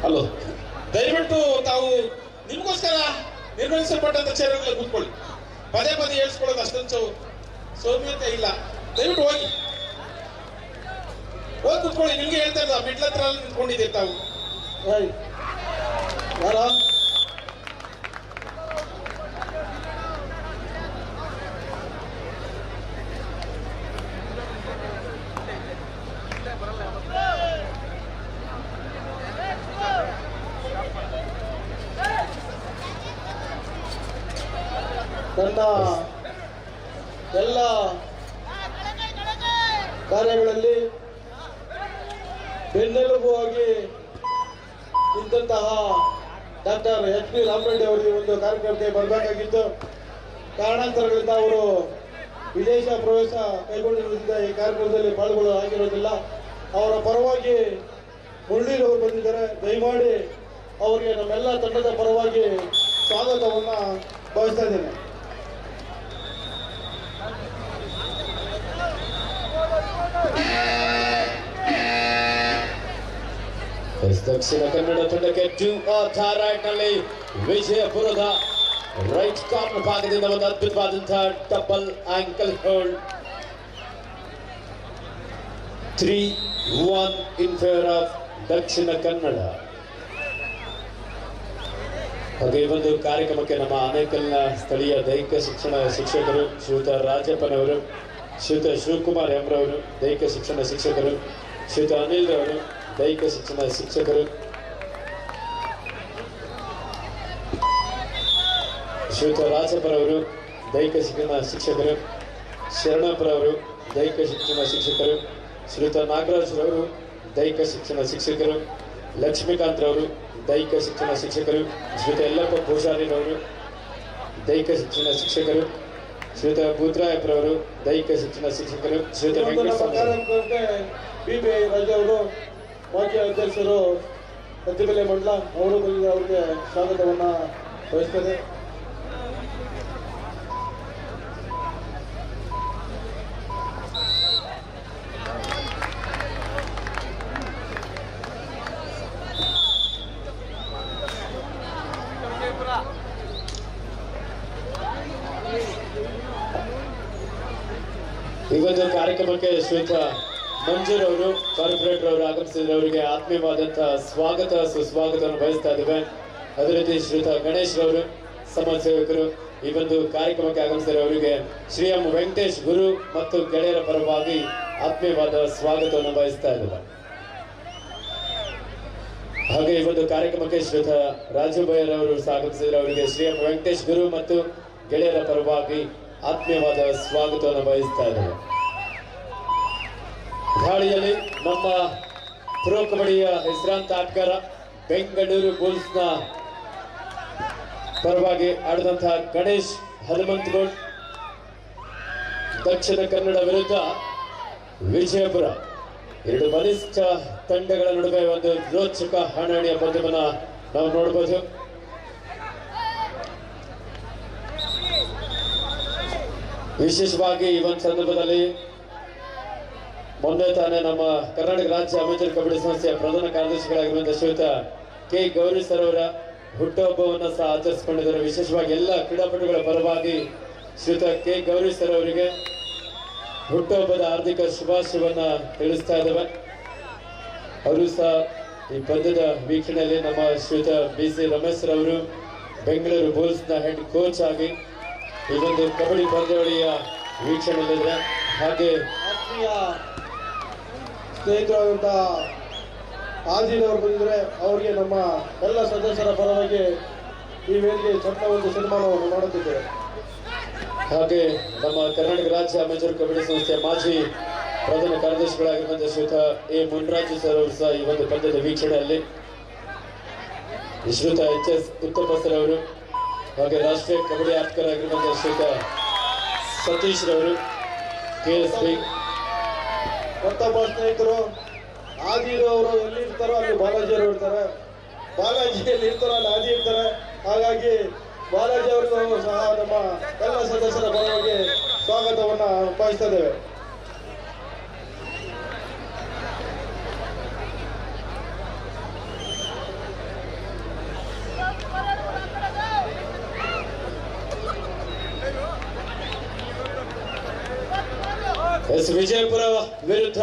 Hello, ದಯವಿಟ್ಟು ತಾವು ನಿಮಗೋಸ್ಕರ ನಿರ್ವಹಿಸಲ್ಪಟ್ಟಂತ ಚೇರ್ಗಳಲ್ಲಿ ಕೂತ್ಕೊಳ್ಳಿ. ಪದೇ ಪದೇ ಹೇಳ್ಸ್ಕೊಳ್ಳೋದು ಅಷ್ಟೊಂದು ಸೌಮ್ಯತೆ ಇಲ್ಲ. ದಯವಿಟ್ಟು ಹೋಗಿ ಕೂತ್ಕೊಳ್ಳಿ. ನಿಮ್ಗೆ ಹೇಳ್ತಾ ಇಲ್ಲ, ಮೆಟ್ಲ ಹತ್ರ ನಿಂತ್ಕೊಂಡಿದ್ದೀರಿ ತಾವು. ಯಾರ ನನ್ನ ಎಲ್ಲ ಕಾರ್ಯಗಳಲ್ಲಿ ಬೆನ್ನೆಲುಬಾಗಿ ನಿಂತಹ ಡಾಕ್ಟರ್ ಎಚ್ ಪಿ ರಾಮರೆಡ್ಡಿ ಅವರಿಗೆ ಒಂದು ಕಾರ್ಯಕ್ರಮಕ್ಕೆ ಬರಬೇಕಾಗಿತ್ತು. ಕಾರಣಾಂತರಗಳಿಂದ ಅವರು ವಿದೇಶ ಪ್ರವೇಶ ಕೈಗೊಂಡಿರುವುದರಿಂದ ಈ ಕಾರ್ಯಕ್ರಮದಲ್ಲಿ ಪಾಲ್ಗೊಳ್ಳಲಾಗಿರೋದಿಲ್ಲ. ಅವರ ಪರವಾಗಿ ಮುರಳೀರವರು ಬಂದಿದ್ದಾರೆ. ದಯಮಾಡಿ ಅವರಿಗೆ ನಮ್ಮೆಲ್ಲ ತಂಡದ ಪರವಾಗಿ ಸ್ವಾಗತವನ್ನು ಬಯಸ್ತಾ ಇದ್ದೇನೆ. ದಕ್ಷಿಣ ಕನ್ನಡ ತಂಡಕ್ಕೆ 2 ರೈಟ್ ನಲ್ಲಿ ವಿಜಯಪುರದ ರೈಟ್ ಕಾರ್ನರ್ ಭಾಗದಿಂದ ಒಂದು ಅದ್ಭುತವಾದಂತಹ double ankle hold. 3-1 in favour of Dakshina Kannada. ಹಾಗೆ ಈ ಒಂದು ಕಾರ್ಯಕ್ರಮಕ್ಕೆ ನಮ್ಮ ಆನೇಕಲ್ನ ಸ್ಥಳೀಯ ದೈಹಿಕ ಶಿಕ್ಷಣ ಶಿಕ್ಷಕರು ಶ್ರೀಯುತ ರಾಜಪ್ಪನವರು, ಶ್ರೀಯುತ ಶಿವಕುಮಾರ್ ಎಂರವರು ದೈಹಿಕ ಶಿಕ್ಷಣ ಶಿಕ್ಷಕರು, ಶ್ರೀಯುತ ಅನಿಲ್ ರವರು ದೈಹಿಕ ಶಿಕ್ಷಣ ಶಿಕ್ಷಕರು, ಶ್ರೀಯುತ ರಾಜಪ್ಪರವರು ದೈಹಿಕ ಶಿಕ್ಷಣ ಶಿಕ್ಷಕರು, ಶರಣಪ್ಪರವರು ದೈಹಿಕ ಶಿಕ್ಷಣ ಶಿಕ್ಷಕರು, ಶ್ರೀಯುತ ನಾಗರಾಜ್ರವರು ದೈಹಿಕ ಶಿಕ್ಷಣ ಶಿಕ್ಷಕರು, ಲಕ್ಷ್ಮೀಕಾಂತ್ ರವರು ದೈಹಿಕ ಶಿಕ್ಷಣ ಶಿಕ್ಷಕರು, ಶ್ರೀಯುತ ಯಲ್ಲಪ್ಪ ಪೂಜಾರಿರವರು ದೈಹಿಕ ಶಿಕ್ಷಣ ಶಿಕ್ಷಕರು, ಶ್ರೀಯುತ ಭೂತ್ರಾಯಪ್ಪರವರು ದೈಹಿಕ ಶಿಕ್ಷಣ ಶಿಕ್ಷಕರು, ಶ್ರೀಯುತ BBI ರಾಜ ಅವರು ಮಾಜಿ ಅಧ್ಯಕ್ಷರು ಪ್ರತಿಭೆಲೆ ಮಂಡಲ ಅವರು ಬಂದಿದ್ದ ಅವರಿಗೆ ಸ್ವಾಗತವನ್ನು ಬಯಸ್ತದೆ. ಇವತ್ತು ಕಾರ್ಯಕ್ರಮಕ್ಕೆ ಶ್ರೀಯುತ ಮಂಜೂರ್ ಅವರು ಕಾರ್ಪೊರೇಟರ್ ಅವರು ಆಗಮಿಸಿದ್ರೆ ಅವರಿಗೆ ಆತ್ಮೀಯವಾದಂತಹ ಸ್ವಾಗತ ಸುಸ್ವಾಗತವನ್ನು ಬಯಸ್ತಾ ಇದ್ದೇವೆ. ಅದೇ ರೀತಿ ಶ್ರೀಯುತ ಗಣೇಶ್ ರವರು ಸಮಾಜ ಸೇವಕರು ಈ ಒಂದು ಕಾರ್ಯಕ್ರಮಕ್ಕೆ ಆಗಮಿಸಿದರೆ ಅವರಿಗೆ ಶ್ರೀ ಎಂ ವೆಂಕಟೇಶ್ ಗುರು ಮತ್ತು ಗೆಳೆಯರ ಪರವಾಗಿ ಆತ್ಮೀಯವಾದ ಸ್ವಾಗತವನ್ನು ಬಯಸ್ತಾ ಇದ್ದೇವೆ. ಹಾಗೆ ಈ ಒಂದು ಕಾರ್ಯಕ್ರಮಕ್ಕೆ ಶ್ರೀಯುತ ರಾಜು ಬೈರವರು ಆಗಮಿಸಿದರೆ ಅವರಿಗೆ ಶ್ರೀ ಎಂ ವೆಂಕಟೇಶ್ ಗುರು ಮತ್ತು ಗೆಳೆಯರ ಪರವಾಗಿ ಆತ್ಮೀಯವಾದ ಸ್ವಾಗತವನ್ನು ಬಯಸ್ತಾ ಇದ್ದೇವೆ. ಗಾಳಿಯಲ್ಲಿ ನಮ್ಮ ಪ್ರೋ ಕಬಡ್ಡಿಯ ಹೆಸರಾಂತ ಆಟಗಾರ ಬೆಂಗಳೂರು ಬುಲ್ಸ್ನ ಪರವಾಗಿ ಆಡಿದಂತಹ ಗಣೇಶ್ ಹನುಮಂತಗೌಡ್ ದಕ್ಷಿಣ ಕನ್ನಡ ವಿರುದ್ಧ ವಿಜಯಪುರ. ಎರಡು ಬಲಿಷ್ಠ ತಂಡಗಳ ನಡುವೆ ಒಂದು ರೋಚಕ ಹಣಾಹಣಿಯ ಪಂದ್ಯವನ್ನು ನಾವು ನೋಡಬಹುದು. ವಿಶೇಷವಾಗಿ ಈ ಒಂದು ಸಂದರ್ಭದಲ್ಲಿ ಮೊನ್ನೆ ತಾನೇ ನಮ್ಮ ಕರ್ನಾಟಕ ರಾಜ್ಯ ಅಮೇಚರ್ ಕಬಡ್ಡಿ ಸಂಸ್ಥೆಯ ಪ್ರಧಾನ ಕಾರ್ಯದರ್ಶಿಗಳಾಗಿರುವಂತಹ ಶ್ರೀಯುತ ಕೆ ಗೌರಿ ಸರ್ ಅವರ ಹುಟ್ಟುಹಬ್ಬವನ್ನು ಸಹ ಆಚರಿಸಿಕೊಂಡಿದ್ದಾರೆ. ವಿಶೇಷವಾಗಿ ಎಲ್ಲ ಕ್ರೀಡಾಪಟುಗಳ ಪರವಾಗಿ ಶ್ರೀಯುತ ಕೆ ಗೌರಿ ಸರ್ ಅವರಿಗೆ ಹುಟ್ಟುಹಬ್ಬದ ಹಾರ್ದಿಕ ಶುಭಾಶಯವನ್ನ ತಿಳಿಸ್ತಾ ಇದ್ದೇವೆ. ಅವರು ಸಹ ಈ ಪಂದ್ಯದ ವೀಕ್ಷಣೆಯಲ್ಲಿ ನಮ್ಮ ಶ್ರೀಯುತ BC ರಮೇಶ್ ರವರು ಬೆಂಗಳೂರು ಬುಲ್ಸ್ನ ಹೆಡ್ ಕೋಚ್ ಆಗಿ ಈ ಒಂದು ಕಬಡ್ಡಿ ಪಂದ್ಯಾವಳಿಯ ವೀಕ್ಷಣೆಯಲ್ಲಿದ್ದಾರೆ. ಹಾಗೆ ಆತ್ಮೀಯ ಸ್ನೇಹಿತರಾದಂಥ ಆದಿಲ್ ಅವರು ಬಂದಿದ್ದಾರೆ. ಅವರಿಗೆ ನಮ್ಮ ಎಲ್ಲ ಸದಸ್ಯರ ಪರವಾಗಿ ಈ ವೇಳೆಗೆ ಸಣ್ಣ ಒಂದು ಸನ್ಮಾನವನ್ನು ಮಾಡುತ್ತಿದ್ದೇವೆ. ಹಾಗೆ ನಮ್ಮ ಕರ್ನಾಟಕ ರಾಜ್ಯ ಅಮೇಚರ್ ಕಬಡ್ಡಿ ಸಂಸ್ಥೆಯ ಮಾಜಿ ಪ್ರಧಾನ ಕಾರ್ಯದರ್ಶಿಗಳಾಗಿರುವಂತಹ ಶ್ರೀಯುತ ಎ ಮುನ್ರಾಜು ಸರ್ ಅವರು ಸಹ ಈ ಒಂದು ಪಂದ್ಯದ ವೀಕ್ಷಣೆಯಲ್ಲಿ, ಶ್ರೀಯುತ HS ಉತ್ತಪ್ಪ ಸರ್ ಅವರು, ಹಾಗೆ ರಾಷ್ಟ್ರೀಯ ಕಬಡ್ಡಿ ಆಟಗಾರರಾಗಿರುವಂತಹ ಶ್ರೀಯುತ ಸತೀಶ್ ರವರು, KSB. ಮತ್ತೊಬ್ಬ ಸ್ನೇಹಿತರು ಆದಿರು ಅವರು ಎಲ್ಲಿ ಇರ್ತಾರೋ ಅಲ್ಲಿ ಬಾಲಾಜಿ ಅವರು ಇರ್ತಾರೆ, ಬಾಲಾಜಿ ಎಲ್ಲಿ ಇರ್ತಾರೋ ಅಲ್ಲಿ ಆದಿ ಇರ್ತಾರೆ. ಹಾಗಾಗಿ ಬಾಲಾಜಿ ಅವರಿಗೂ ಸಹ ನಮ್ಮ ಎಲ್ಲ ಸದಸ್ಯರ ಪರವಾಗಿ ಸ್ವಾಗತವನ್ನು ಬಯಸ್ತಾ ಇದ್ದೇವೆ. ಎಸ್ ವಿಜಯಪುರ ವಿರುದ್ಧ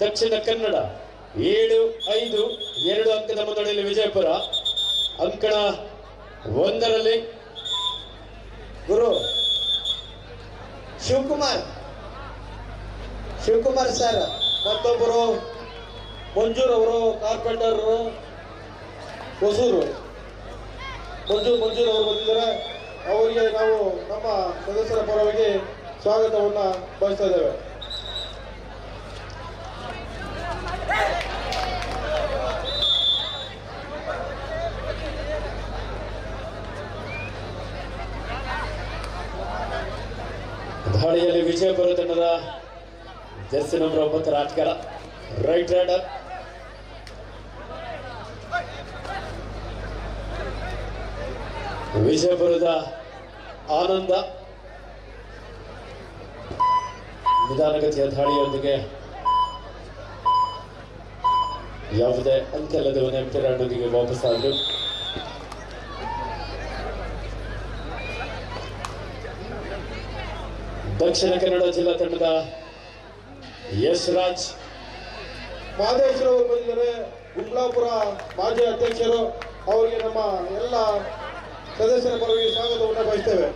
ದಕ್ಷಿಣ ಕನ್ನಡ 7-5 2 ಅಂಕದ ಮುನ್ನಡೆಯಲ್ಲಿ ವಿಜಯಪುರ. ಅಂಕಣ 1ರಲ್ಲಿ ಗುರು ಶಿವಕುಮಾರ್ ಸರ್, ಮತ್ತೊಬ್ಬರು ಮಂಜೂರವರು, ಕಾರ್ಪೆಂಟರ್ ಹೊಸೂರು ಮಂಜೂರ್ ಅವರು ಬಂದಿದ್ದಾರೆ. ಅವರಿಗೆ ನಾವು ನಮ್ಮ ಸದಸ್ಯರ ಪರವಾಗಿ ಸ್ವಾಗತವನ್ನ ಬಯಸ್ತಾ ಇದ್ದೇವೆ. ದಾಳಿಯಲ್ಲಿ ವಿಜಯಪುರ ತಂಡದ ಜರ್ಸಿ ನಂಬರ್ 9 ಆಟಗಾರ ರೈಟ್ ರೈಡರ್. ವಿಜಯಪುರದ ಆನಂದ ನಿಧಾನಗತಿಯ ದಾಳಿಯೊಂದಿಗೆ ಯಾವುದೇ ಅಂಕಲ್ಲದೆ ಒಂದು ಎಂಟಿ ರನ್ನೊಂದಿಗೆ ವಾಪಸ್ ಆದರು. ದಕ್ಷಿಣ ಕನ್ನಡ ಜಿಲ್ಲಾ ತಂಡದ ಯಶ್ರಾಜ್ ಮಾದೇಶ್ವರವರು ಬಂದಿದ್ದಾರೆ, ಗುಂಬ್ಲಾಪುರ ಮಾಜಿ ಅಧ್ಯಕ್ಷರು. ಅವರಿಗೆ ನಮ್ಮ ಎಲ್ಲ ಸದಸ್ಯರ ಪರವಾಗಿ ಸ್ವಾಗತವನ್ನು ಬಯಸ್ತೇವೆ.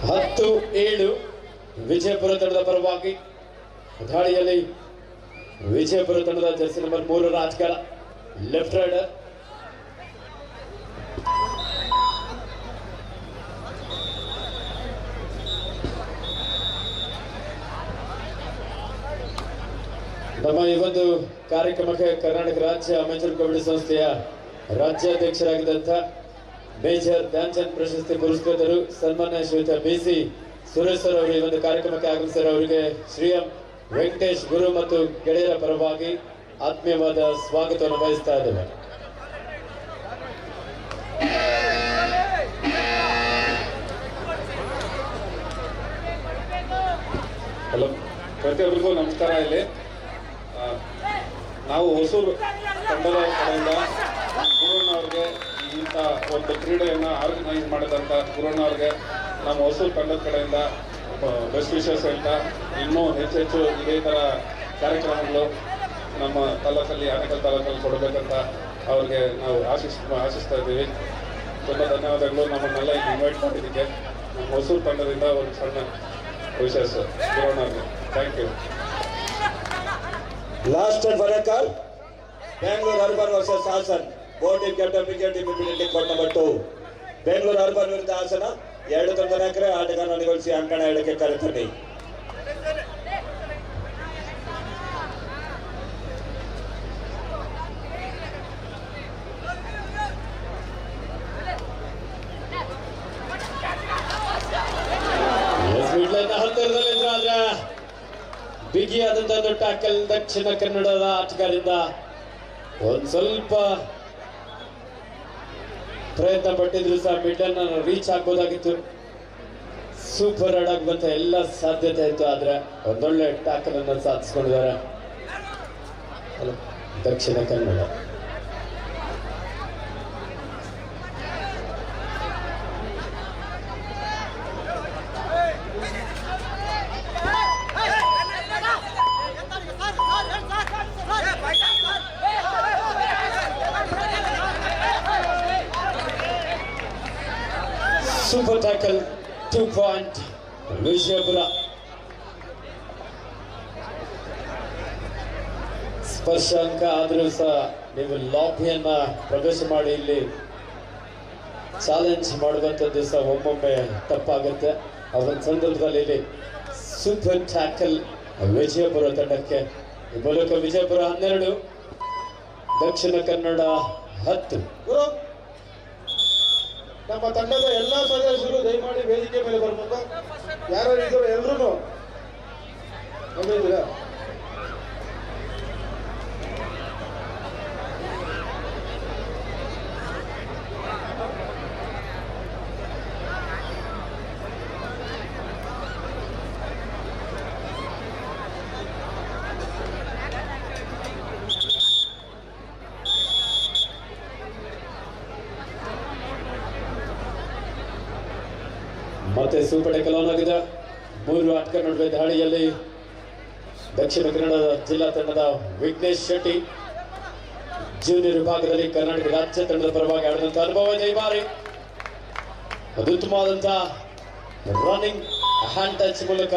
ಹತ್ತು 7 ವಿಜಯಪುರ ತಂಡದ ಪರವಾಗಿ ದಾಳಿಯಲ್ಲಿ ವಿಜಯಪುರ ತಂಡದ ಜರ್ಸಿ ನಂಬರ್ 3 ರಾಜಕಾರ ಲೆಫ್ಟ್ ರೈಡರ್. ನಮ್ಮ ಈ ಒಂದು ಕಾರ್ಯಕ್ರಮಕ್ಕೆ ಕರ್ನಾಟಕ ರಾಜ್ಯ ಅಮೆಚೂರ್ ಕಬಡ್ಡಿ ಸಂಸ್ಥೆಯ ರಾಜ್ಯಾಧ್ಯಕ್ಷರಾಗಿದ್ದಂಥ ಮೇಜರ್ ಧ್ಯಾನ್ಚಂದ್ ಪ್ರಶಸ್ತಿ ಪುರಸ್ಕೃತರು ಸನ್ಮಾನ್ಯ ಶ್ರೀಯುತ BC ಸುರೇಶ್ ಸರ್ ಅವರು ಈ ಒಂದು ಕಾರ್ಯಕ್ರಮಕ್ಕೆ ಆಗಮಿಸಿದ್ದಾರೆ. ಅವರಿಗೆ ಶ್ರೀ ಎಂ ವೆಂಕಟೇಶ್ ಗುರು ಮತ್ತು ಗೆಳೆಯರ ಪರವಾಗಿ ಆತ್ಮೀಯವಾದ ಸ್ವಾಗತವನ್ನು ಬಯಸ್ತಾ ಇದ್ದೇವೆ. ಹಲೋ, ಪ್ರತಿಯೊಬ್ಬರಿಗೂ ನಮಸ್ಕಾರ. ಇಲ್ಲಿ ನಾವು ಹೊಸೂರು ತಂಡದ ಕಡೆಯಿಂದ ಗುರುಣ್ಣವ್ರಿಗೆ ಇಂಥ ಒಂದು ಕ್ರೀಡೆಯನ್ನು ಆರ್ಗನೈಸ್ ಮಾಡಿದಂಥ ಗುರುಣ್ಣವ್ರಿಗೆ ನಮ್ಮ ಹೊಸೂರು ತಂಡದ ಕಡೆಯಿಂದ ಬೆಸ್ಟ್ ವಿಶಸ್ ಅಂತ ಇನ್ನೂ ಹೆಚ್ಚೆಚ್ಚು ಇದೇ ಥರ ಕಾರ್ಯಕ್ರಮಗಳು ನಮ್ಮ ತಾಲೂಕಲ್ಲಿ ಆನೇಕಲ್ ತಾಲೂಕಲ್ಲಿ ಕೊಡಬೇಕಂತ ಅವ್ರಿಗೆ ನಾವು ಆಶಿಸ್ತಾ ಇದ್ದೀವಿ. ತುಂಬ ಧನ್ಯವಾದಗಳು ನಮ್ಮನ್ನೆಲ್ಲ ಇಲ್ಲಿ ಇನ್ವೈಟ್ ಮಾಡಿದ್ದಕ್ಕೆ. ನಮ್ಮ ಹೊಸೂರು ತಂಡದಿಂದ ಒಂದು ಸಣ್ಣ ವಿಶಸ್ ಗುರುಣ್ಣವ್ರಿಗೆ. Thank you. Last and final call, Bengaluru urban versus Hassan. Boating captain wicket immediately court number 2. Bengaluru urban ವಿರುದ್ಧ ಹಾಸನ. 2 ತಂಡ ನಾಯಕರೇ ಆಟಗಾರನ ಅಣಿಗೊಳಿಸಿ ಅಂಕಣ 2ಕ್ಕೆ ಕರೆತನ್ನಿ. ಹತ್ತಿರದಲ್ಲಿದ್ರು ಆದ್ರೆ ಬಿಗಿಯಾದಂತಹ ಟ್ಯಾಕಲ್ ದಕ್ಷಿಣ ಕನ್ನಡದ ಆಟಗಾರರಿಂದ ಒಂದ್ ಸ್ವಲ್ಪ ಪ್ರಯತ್ನ ಪಟ್ಟಿದ್ರು ಸಹ ಮಿಡಲ್ ರೀಚ್ ಆಗ್ಬೋದಾಗಿತ್ತು. ಸೂಪರ್ ರೈಡ್ ಆಗುವಂತ ಎಲ್ಲ ಸಾಧ್ಯತೆ ಇತ್ತು, ಆದ್ರೆ ಒಂದೊಳ್ಳೆ ಟ್ಯಾಕಲ್ ಅನ್ನು ಸಾಧಿಸ್ಕೊಂಡಿದ್ದಾರೆ Dakshina Kannada. Super tackle 2 point Vijayapura. ಸ್ಪರ್ಶಾಂಕ ಆದರೂ ಸಹ ನೀವು ಲಾಬಿಯನ್ನ ಪ್ರವೇಶ ಮಾಡಿ ಇಲ್ಲಿ ಚಾಲೆಂಜ್ ಮಾಡುವಂಥದ್ದು ಸಹ ಒಮ್ಮೊಮ್ಮೆ ತಪ್ಪಾಗುತ್ತೆ. ಆ ಒಂದು ಸಂದರ್ಭದಲ್ಲಿ ಇಲ್ಲಿ ಸೂಪರ್ ಟ್ಯಾಕಲ್ ವಿಜಯಪುರ ತಂಡಕ್ಕೆ. ಈ ಮೂಲಕ ವಿಜಯಪುರ 12 ದಕ್ಷಿಣ ಕನ್ನಡ 10. ನಮ್ಮ ತಂಡದ ಎಲ್ಲಾ ಸದಸ್ಯರು ದಯಮಾಡಿ ವೇದಿಕೆ ಮೇಲೆ ಬರಬೇಕು. ಯಾರು ಇದ್ರು ಎಲ್ರು ಬಂದಿದ್ದೀರಾ? ಮತ್ತೆ ಸೂಪರ್ ಟೆಕಲಾನ್ ಆಗಿದೆ. 3 ಆಟಗಾರ ನಡುವೆ ದಾಳಿಯಲ್ಲಿ ದಕ್ಷಿಣ ಕನ್ನಡ ಜಿಲ್ಲಾ ತಂಡದ ವಿಘ್ನೇಶ್ ಶೆಟ್ಟಿ ಜೂನಿಯರ್ ವಿಭಾಗದಲ್ಲಿ ಕರ್ನಾಟಕ ರಾಜ್ಯ ತಂಡದ ಪರವಾಗಿ ಆಡಿದಂತ ಅನುಭವ ಇದೆ ಈ ಬಾರಿ. ಅತ್ಯುತ್ತಮವಾದಂತಹ ರನ್ನಿಂಗ್ ಹ್ಯಾಂಡ್ ಟಚ್ ಮೂಲಕ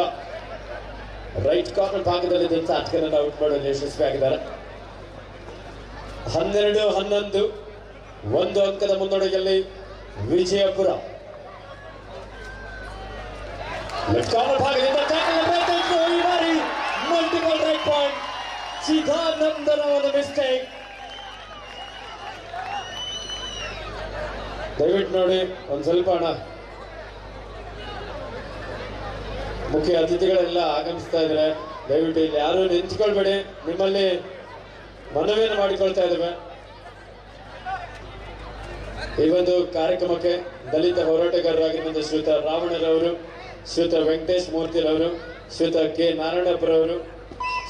ರೈಟ್ ಕಾರ್ನರ್ ಭಾಗದಲ್ಲಿದ್ದಂಥ ಆಟಗಾರರನ್ನು ಔಟ್ ಮಾಡುವಲ್ಲಿ ಯಶಸ್ವಿಯಾಗಿದ್ದಾರೆ. 12-11 1 ಅಂಕದ ಮುನ್ನಡೆಯಲ್ಲಿ ವಿಜಯಪುರ. ಲೆಫ್ಟ್ ಕಾರ್ನರ್ ಭಾಗದಿಂದ ಈ ಬಾರಿ ಮಲ್ಟಿಪಲ್ ರೈಟ್ ಪಾಯಿಂಟ್. ಚಿದಾನಂದನ ಒಂದು ಮಿಸ್ಟೇಕ್. ದಯವಿಟ್ಟು ನೋಡಿ ಒಂದು ಸ್ವಲ್ಪ ಅಣ್ಣ, ಮುಖ್ಯ ಅತಿಥಿಗಳೆಲ್ಲ ಆಗಮಿಸ್ತಾ ಇದ್ದಾರೆ. ದಯವಿಟ್ಟು ಇಲ್ಲಿ ಯಾರು ನಿಂತ್ಕೊಳ್ಬೇಡಿ, ನಿಮ್ಮಲ್ಲಿ ಮನವಿಯನ್ನು ಮಾಡಿಕೊಳ್ತಾ ಇದ್ದೇವೆ. ಈ ಒಂದು ಕಾರ್ಯಕ್ರಮಕ್ಕೆ ದಲಿತ ಹೋರಾಟಗಾರರಾಗಿರುವಂತಹ ಶ್ರೀಯುತ ರಾವಣರವರು, ಶ್ರೀಯುತ ವೆಂಕಟೇಶ್ ಮೂರ್ತಿರವರು, ಶ್ರೀಯುತ ಕೆ ನಾರಾಯಣಪ್ಪರವರು,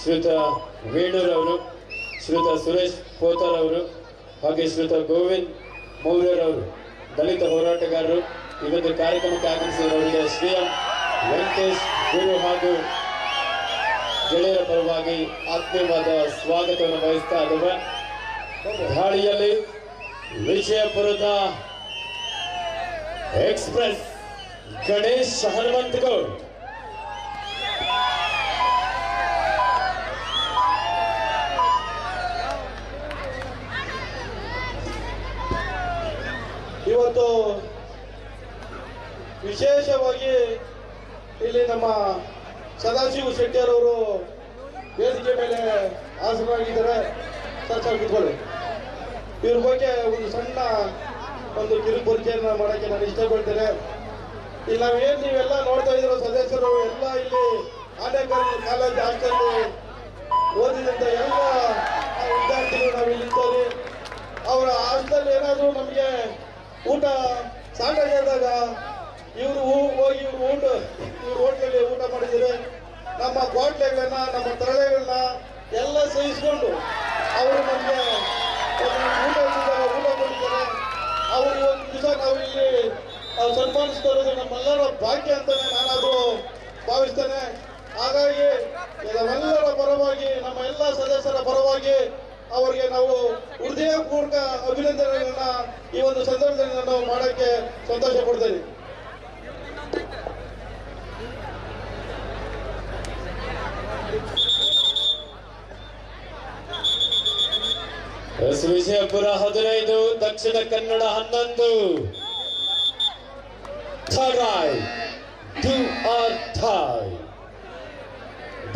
ಶ್ರೀಯುತ ವೇಣೂರವರು, ಶ್ರೀಯುತ ಸುರೇಶ್ ಪೋತರವರು ಹಾಗೆ ಶ್ರೀಯುತ ಗೋವಿಂದ್ ಮೌರ್ಯರವರು ದಲಿತ ಹೋರಾಟಗಾರರು ಈ ಒಂದು ಕಾರ್ಯಕ್ರಮಕ್ಕೆ ಆಗಮಿಸಿದವರಿಗೆ ಶ್ರೀರಾಮ್ ವೆಂಕಟೇಶ್ ಗುರು ಹಾಗೂ ಗೆಳೆಯರ ಪರವಾಗಿ ಆತ್ಮೀಯವಾದ ಸ್ವಾಗತವನ್ನು ವಹಿಸ್ತಾ ಇದ್ದೇವೆ. ದಾಳಿಯಲ್ಲಿ ವಿಜಯಪುರದ ಎಕ್ಸ್ಪ್ರೆಸ್ ಗಣೇಶ್ ಹನುಮಂತಗೌಡ್, ಇವತ್ತು ವಿಶೇಷವಾಗಿ ಇಲ್ಲಿ ನಮ್ಮ ಸದಾಶಿವ ಶೆಟ್ಟಿಯರವರು ವೇದಿಕೆ ಮೇಲೆ ಆಸನವಾಗಿದ್ದಾರೆ. ಸರ್ ಕೂತ್ಕೊಳ್ಳಿ. ಇವ್ರ ಬಗ್ಗೆ ಒಂದು ಸಣ್ಣ ಒಂದು ಕಿರು ಪರಿಚಯನ ಮಾಡೋಕ್ಕೆ ನಾನು ಇಷ್ಟಪಡ್ತೇನೆ. ಇಲ್ಲಿ ನಾವೇನು ನೀವೆಲ್ಲ ನೋಡ್ತಾ ಇದ್ರು ಸದಸ್ಯರು ಎಲ್ಲ ಇಲ್ಲಿ ಆನೇಕಲ್ ಕಾಲೇಜ್ ಹಾಸ್ಟೆಲ್ ಓದಿದಂಥ ಎಲ್ಲ ವಿದ್ಯಾರ್ಥಿಗಳು ನಾವು ಇಲ್ಲಿ ಇದ್ದಾರೆ. ಅವರ ಹಾಸ್ಟೆಲ್ ಏನಾದರೂ ನಮಗೆ ಊಟ ಸಾಕಾಗಿದ್ದಾಗ ಇವರು ಹೋಗಿ ಇವ್ರು ಹೋಟ್ಲಲ್ಲಿ ಊಟ ಮಾಡಿದರೆ ನಮ್ಮ ಕ್ವಾಟ್ಲೆಗಳನ್ನ ನಮ್ಮ ತರಳೆಗಳನ್ನ ಎಲ್ಲ ಸಹಿಸ್ಕೊಂಡು ಅವರು ನಮಗೆ ಊಟ ಕೊಟ್ಟಿದ್ದಾರೆ. ಅವರು ಒಂದು ದಿವಸ ನಾವು ಇಲ್ಲಿ ಸನ್ಮಾನಿಸ್ತಾ ಇರೋದು ನಮ್ಮೆಲ್ಲರ ಭಾಗ್ಯ ಅಂತಾನೆ ನಾನಾದರೂ ಭಾವಿಸ್ತೇನೆ. ಹಾಗಾಗಿ ನಮ್ಮೆಲ್ಲರ ಪರವಾಗಿ ನಮ್ಮ ಎಲ್ಲ ಸದಸ್ಯರ ಪರವಾಗಿ ಅವರಿಗೆ ನಾವು ಹೃದಯಪೂರ್ವಕ ಅಭಿನಂದನೆಗಳನ್ನ ಈ ಒಂದು ಸಂದರ್ಭದಲ್ಲಿ ನಾನು ಮಾಡೋಕ್ಕೆ ಸಂತೋಷ ಪಡ್ತೇನೆ. ವಿಜಯಪುರ 15 ದಕ್ಷಿಣ ಕನ್ನಡ 11.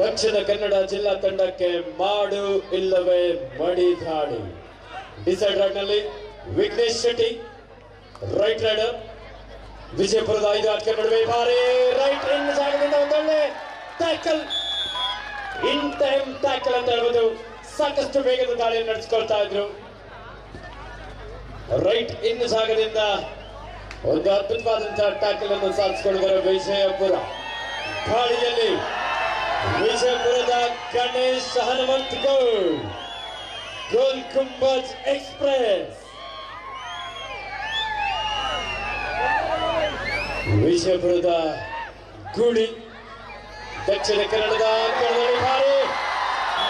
ದಕ್ಷಿಣ ಕನ್ನಡ ಜಿಲ್ಲಾ ತಂಡಕ್ಕೆ ಮಾಡು ಇಲ್ಲವೇ ಮಡಿ ದಾಳಿ. ಡಿಸೈಡ್ ನಲ್ಲಿ ವಿಘ್ನೇಶ್ ಶೆಟ್ಟಿ ರೈಟ್ ರೈಡರ್. ವಿಜಯಪುರದ 5 ಆಟಗಾರ ನಡುವೆ ಭಾರಿ ರೈಟ್ ಇನ್ ಜಾಗದಿಂದ ಒಂದೊಳ್ಳೆ ಟ್ಯಾಕಲ್, ಇನ್ ಟೈಮ್ ಟ್ಯಾಕಲ್ ಅಂತ ಹೇಳ್ಬೋದು. ಸಾಕಷ್ಟು ವೇಗದ ದಾಳಿಯನ್ನು ನಡೆಸಿಕೊಳ್ತಾ ಇದ್ರು. ರೈಟ್ ಇನ್ ಜಾಗದಿಂದ ಒಂದು ಅದ್ಭುತವಾದಂತಹ ಟ್ಯಾಕಲ್ ಅನ್ನು ಸಾಧಿಸಿಕೊಂಡಿದ್ದಾರೆ ವಿಜಯಪುರ. ದಾಳಿಯಲ್ಲಿ ವಿಜಯಪುರದ ಗಣೇಶ್ ಹನುಮಂತಗೌಡ್, ಗೋಲ್ ಗುಂಬಜ್ ಎಕ್ಸ್ಪ್ರೆಸ್. ವಿಜಯಪುರದ ಗೂಳಿ ದಕ್ಷಿಣ ಕನ್ನಡದ ಅಂಕಣದಲ್ಲಿ ಭಾರಿ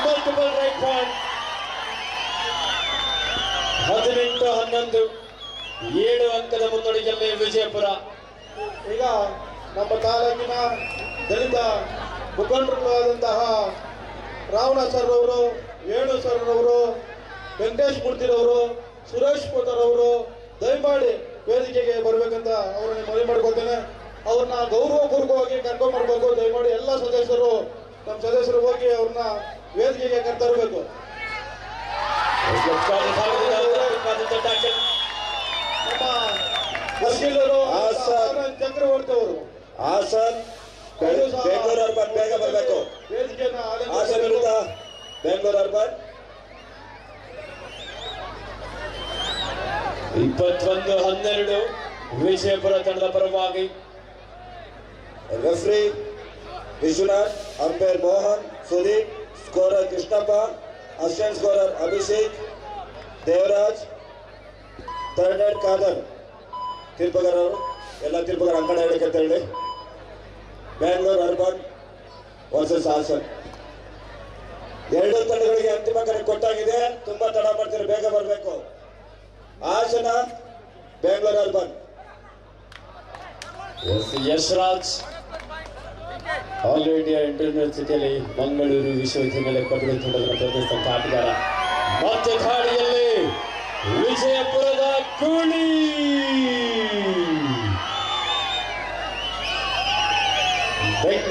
ಮಲ್ಟಿಪಲ್ ರೈಟ್ ಪಾಯಿಂಟ್. 18-11 7 ಅಂಕದ ಮುನ್ನಡೆಯಲ್ಲಿ ವಿಜಯಪುರ. ಈಗ ನಮ್ಮ ತಾಲೂಕಿನ ದಲಿತ ಮುಖಂಡರಾದಂತಹ ರಾವಣ ಸರ್ ಅವರು, ವೇಣು ಸರ್ ಅವರು, ವೆಂಕಟೇಶ್ ಮೂರ್ತಿರವರು, ಸುರೇಶ್ ಪೋತರವರು ದಯಮಾಡಿ ವೇದಿಕೆಗೆ ಬರಬೇಕಂತ ಅವರನ್ನು ಮನವಿ ಮಾಡ್ಕೊತೇನೆ. ಅವ್ರನ್ನ ಗೌರವಪೂರ್ವಕವಾಗಿ ಕರ್ಕೊಂಡು ಬರಬೇಕು. ದಯಮಾಡಿ ಎಲ್ಲ ಸದಸ್ಯರು ನಮ್ಮ ಸದಸ್ಯರು ಹೋಗಿ ಅವ್ರನ್ನ ವೇದಿಕೆಗೆ ಕರ್ತರಬೇಕು. ನಮ್ಮ ವಕೀಲರು ಚಕ್ರವರ್ತಿ ಅವರು ಹಾಸನ್ ಬೆಂಗಳೂರು ಅರ್ಬನ್ ಬೇಗ ಬರಬೇಕು. ವೇದಿಕೆಯನ್ನು ಹಾಸನ್ ವಿರುದ್ಧ ಬೆಂಗಳೂರು ಅರ್ಬನ್. 21-12 ವಿಜಯಪುರ ತಂಡದ ಪರವಾಗಿ. Referee Vishwanath, umpire Mohan, Sudeep, scorer Krishnappa, assistant scorer Abhishek, Devaraj, third Khader. ತೀರ್ಪಗಾರರು ಎಲ್ಲ ತೀರ್ಪಗಾರ ಅಂಕಣ ಹೇಳಕ್ಕೆ ಅಂತ ಹೇಳಿ ಬೆಂಗಳೂರು ಅರ್ಬನ್ ವರ್ಸಸ್ ಹಾಸನ್. ಎರಡು ತಂಡಗಳಿಗೆ ಅಂತಿಮ ಕರೆ ಕೊಟ್ಟಾಗಿದೆ. ತುಂಬಾ ತಡ ಮಾಡ್ತಾರೆ, ಬೇಗ ಬರಬೇಕು. Hassan Bengaluru urban. Yashraj all India ಯೂನಿವರ್ಸಿಟಿಯಲ್ಲಿ ಮಂಗಳೂರು ವಿಶ್ವವಿದ್ಯಾನಿಲಯ ಕಬಡ್ಡಿ ತಂಡದ ಪ್ರತಿಷ್ಠಿತ ಆಟಗಾರ. ಮತ್ತೆ ದಾಳಿಯಲ್ಲಿ ವಿಜಯಪುರದ ಕೂಲಿ.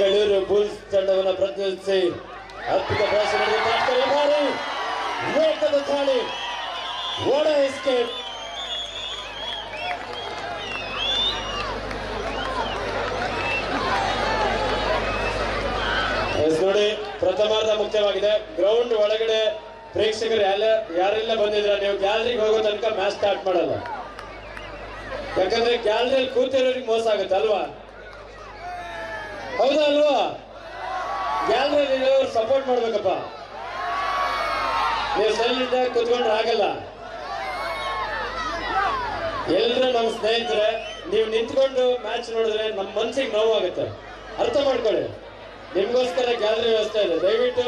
ಬೆಂಗಳೂರು ಬುಲ್ಸ್ ತಂಡವನ್ನು ಪ್ರತಿನಿಧಿಸಿ ಅದ್ಭುತ ಪ್ರದರ್ಶನ ಮಾಡಿದ ಬಾರಿ ವೇಗದ ದಾಳಿ. ಒಳ ಎಸ್ಕೇಪ್. ನೋಡಿ, ಪ್ರಥಮಾರ್ಧ ಮುಖ್ಯವಾಗಿದೆ. ಗ್ರೌಂಡ್ ಒಳಗಡೆ ಪ್ರೇಕ್ಷಕರು ಯಾರೆಲ್ಲ ಬಂದಿದ್ರ, ನೀವು ಗ್ಯಾಲರಿಗೆ ಹೋಗೋ ತನಕ ಮ್ಯಾಚ್ ಸ್ಟಾರ್ಟ್ ಮಾಡಲ್ಲ. ಯಾಕಂದ್ರೆ ಗ್ಯಾಲರಿಯಲ್ಲಿ ಕೂತಿರೋರಿಗೆ ಮೋಸ ಆಗುತ್ತೆ ಅಲ್ವಾ? ಹೌದಾ ಅಲ್ವಾ? ಗ್ಯಾಲರಿಯಲ್ಲಿ ಸಪೋರ್ಟ್ ಮಾಡ್ಬೇಕಪ್ಪ. ನೀವು ಸೈಲೆಂಟ್ ಆಗಿ ಕೂತ್ಕೊಂಡ್ರೆ ಆಗಲ್ಲ. ಎಲ್ರು ನಮ್ಮ ಸ್ನೇಹಿತರೆ, ನೀವು ನಿಂತ್ಕೊಂಡು ಮ್ಯಾಚ್ ನೋಡಿದ್ರೆ ನಮ್ಮ ಮನ್ಸಿಗೆ ನೋವಾಗುತ್ತೆ. ಅರ್ಥ ಮಾಡ್ಕೊಳ್ಳಿ. ನಿಮ್ಗೋಸ್ಕರ ಗ್ಯಾಲರಿ ವ್ಯವಸ್ಥೆ ಇದೆ. ದಯವಿಟ್ಟು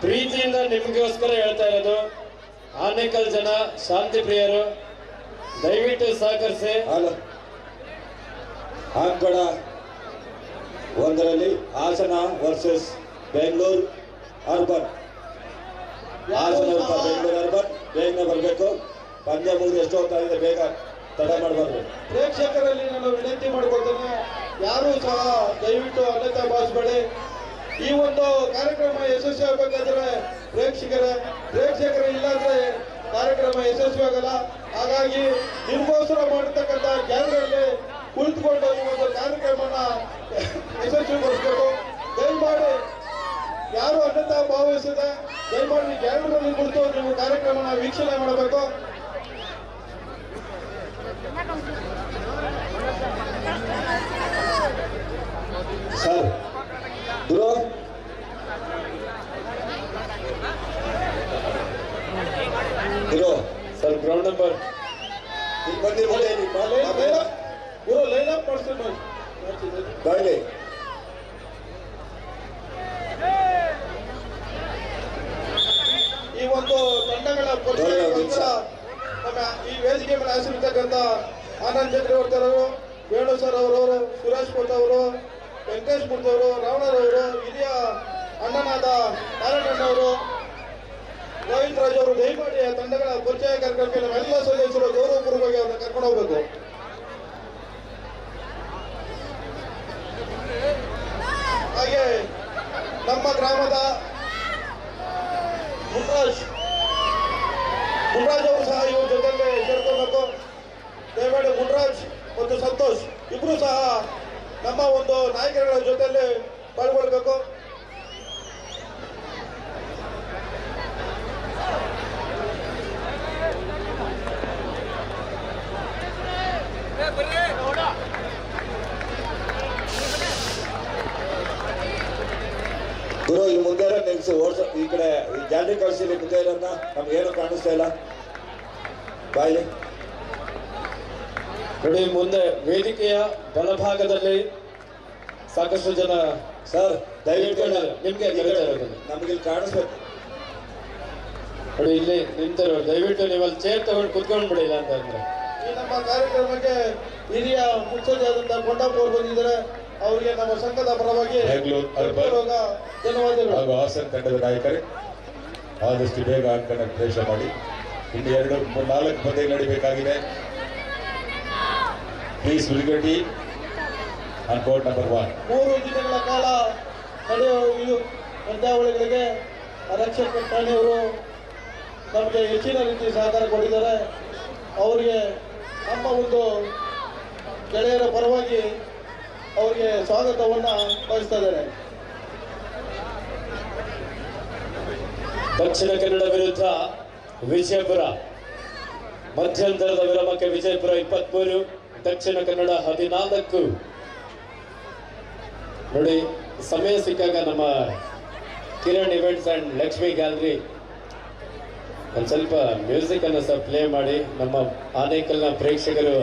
ಪ್ರೀತಿಯಿಂದ ನಿಮ್ಗೋಸ್ಕರ ಹೇಳ್ತಾ ಇರೋದು. ಆನೇಕಲ್ ಜನ ಶಾಂತಿ ಪ್ರಿಯರು, ದಯವಿಟ್ಟು ಸಹಕರಿಸಿ. ಅಂಕಣ ಒಂದರಲ್ಲಿ Hassan versus Bengaluru urban. Hassan Bengaluru urban ಬೇಗನೆ ಬರಬೇಕು. ಪಂದ್ಯ ಮುಗಿದು ಎಷ್ಟು ಹೊತ್ತಾಗಿದೆ, ಬೇಗ ತಡ ಮಾಡಬಾರ್ದು. ಪ್ರೇಕ್ಷಕರಲ್ಲಿ ನಾನು ವಿನಂತಿ ಮಾಡಿಕೊಳ್ತೇನೆ, ಯಾರೂ ಸಹ ದಯವಿಟ್ಟು ಅನ್ಯತಾ ಭಾವಿಸಬೇಡಿ. ಈ ಒಂದು ಕಾರ್ಯಕ್ರಮ ಯಶಸ್ವಿ ಆಗಬೇಕಾದ್ರೆ ಪ್ರೇಕ್ಷಕರು ಇಲ್ಲಾಂದ್ರೆ ಕಾರ್ಯಕ್ರಮ ಯಶಸ್ವಿ ಆಗಲ್ಲ. ಹಾಗಾಗಿ ನಿಮಗೋಸ್ಕರ ಮಾಡಿರ್ತಕ್ಕಂಥ ಗ್ಯಾಲರಿಯಲ್ಲಿ ಕುಳಿತುಕೊಂಡು ಈ ಒಂದು ಕಾರ್ಯಕ್ರಮನ ಯಶಸ್ವಿಗೊಳಿಸಬೇಕು. ದಯಮಾಡಿ ಯಾರು ಅನ್ಯತಾ ಭಾವಿಸಿದೆ, ದಯಮಾಡಿ ಗ್ಯಾಲರಿಯಲ್ಲಿ ಕುಳಿತು ನೀವು ಕಾರ್ಯಕ್ರಮನ ವೀಕ್ಷಣೆ ಮಾಡಬೇಕು. ಸರ್ ಗುರು ಗುರು ಸರ್ ಗ್ರೌಂಡ್ ನಂಬರ್ ಇಲ್ಲಿ ಬಂದಿರಿ, ಗುರು ಲೈನ್ ಅಪ್ ಮಾಡಿಸ್ತೀನಿ ಬಾಯ್ಲಿ. ಈ ಒಂದು ತಂಡಗಳ ಪರಿಚಯಕ್ಕೋಸ್ಕರ ನಮ್ಮ ಈ ವೇದಿಕೆ ಮೇಲೆ ಹಾಸಿರ್ತಕ್ಕಂಥ ಆನಂದ್ ಚಕ್ರವರ್ತಿ ಅವರು, ವೇಣು ಸರ್ ಅವರು, ಸುರೇಶ್ ಪುಟ್ ಅವರು, ವೆಂಕಟೇಶ್ ಮೂರ್ತಿ ಅವರು, ರಾವಣರವರು, ಹಿರಿಯ ಅಣ್ಣನಾದ ನಾರಾಯಣಣ್ಣವರು, ಗೋವಿಂದ ರಾಜ್ ಅವರು ದಯಮಾಡಿ ಆ ತಂಡಗಳ ಪರಿಚಯ ಕಾರ್ಯಕ್ರಮಕ್ಕೆ ನಮ್ಮೆಲ್ಲ ಸದಸ್ಯರು ಗೌರವಪೂರ್ವಕವಾಗಿ ಅವ್ರನ್ನ ಕರ್ಕೊಂಡು ಹೋಗ್ಬೇಕು. ಹಾಗೆ ನಮ್ಮ ಗ್ರಾಮದ ಮುನ್ರಾಜ್ ಅವರು ಸಹ ಇವ್ರ ಜೊತೆಯಲ್ಲಿ ಸೇರ್ಕೊಳ್ಬೇಕು. ದಯಮಾಡಿ ಮುನ್ರಾಜ್ ಮತ್ತು ಸಂತೋಷ್ ಇಬ್ರು ಸಹ ನಮ್ಮ ಒಂದು ನಾಯಕರುಗಳ ಜೊತೆಯಲ್ಲಿ ಪಾಲ್ಗೊಳ್ಬೇಕು. ಗುರು ಈ ಮುಂದೆ ನಿಲ್ಸಿ ಓಡಿಸೋ. ಈ ಕಡೆ ಈ ಗ್ಯಾಲರಿ ಕಳಿಸಿ ಮುಂದೆ ಇರೋದನ್ನ ನಮ್ಗೆ ಏನು ಕಾಣಿಸ್ತಾ ಇಲ್ಲ. ಬಾಯ್ಲಿ ನೋಡಿ, ಮುಂದೆ ವೇದಿಕೆಯ ಬಲಭಾಗದಲ್ಲಿ ಸಾಕಷ್ಟು ಜನ ಸರ್ ದಯವಿಟ್ಟು ನಿಮ್ಗೆ ಕರೀತಾ ಇರೋದು. ನಮ್ಗೆ ಇಲ್ಲಿ ಕಾಣಿಸ್ಬೇಕು. ನೋಡಿ, ಇಲ್ಲಿ ನಿಂತಿರೋ ದಯವಿಟ್ಟು ನೀವಲ್ಲಿ ಚೇರ್ ತಗೊಂಡು ಕುತ್ಕೊಂಡ್ಬಿಡಿ. ಇಲ್ಲ ಅಂತಂದ್ರೆ ಈ ನಮ್ಮ ಕಾರ್ಯಕ್ರಮಕ್ಕೆ ಹಿರಿಯ ಮುಖ್ಯರಾದಂತಹ ಕೊಂಡಪ್ಪ ಅವರು ಬಂದಿದ್ದಾರೆ. ಅವರಿಗೆ ನಮ್ಮ ಸಂಘದ ಪರವಾಗಿ ಬೆಂಗಳೂರು ಅರ್ಬನ್ ಧನ್ಯವಾದಗಳು. ಹಾಗೂ ಹಾಸನ ತಂಡದ ನಾಯಕರೇ, ಆದಷ್ಟು ಬೇಗ ಅಂಕಣ ಪ್ರವೇಶ ಮಾಡಿ. ಇನ್ನು 4 ಪಂದ್ಯ ನಡೀಬೇಕಾಗಿದೆ. ಪ್ಲೀಸ್ ವಿಲ್ಗಟಿ ಆನ್ ಕೋರ್ಟ್ ನಂಬರ್ 1. 3 ದಿನಗಳ ಕಾಲ ನಡೆಯುವ ಈ ಪಂದ್ಯಾವಳಿಗಳಿಗೆ ಆರಕ್ಷಕ ಠಾಣೆಯವರು ನಮಗೆ ಹೆಚ್ಚಿನ ರೀತಿ ಸಹಕಾರ ಕೊಟ್ಟಿದ್ದಾರೆ. ಅವರಿಗೆ ನಮ್ಮ ಒಂದು ಗೆಳೆಯರ ಪರವಾಗಿ ಅವರಿಗೆ ಸ್ವಾಗತವನ್ನು ಬಯಸ್ತಾ ಇದ್ದಾರೆ. ದಕ್ಷಿಣ ಕನ್ನಡ ವಿರುದ್ಧ ವಿಜಯಪುರ. ಮಧ್ಯಂತರದ ವಿರಾಮಕ್ಕೆ ವಿಜಯಪುರ 23, ದಕ್ಷಿಣ ಕನ್ನಡ 14. ನೋಡಿ, ಸಮಯ ಸಿಕ್ಕಾಗ ನಮ್ಮ Kiran events and Lakshmi gallery ಒಂದು ಸ್ವಲ್ಪ ಮ್ಯೂಸಿಕ್ ಅನ್ನು ಸಹ ಪ್ಲೇ ಮಾಡಿ ನಮ್ಮ ಆನೇಕಲ್ನ ಪ್ರೇಕ್ಷಕರು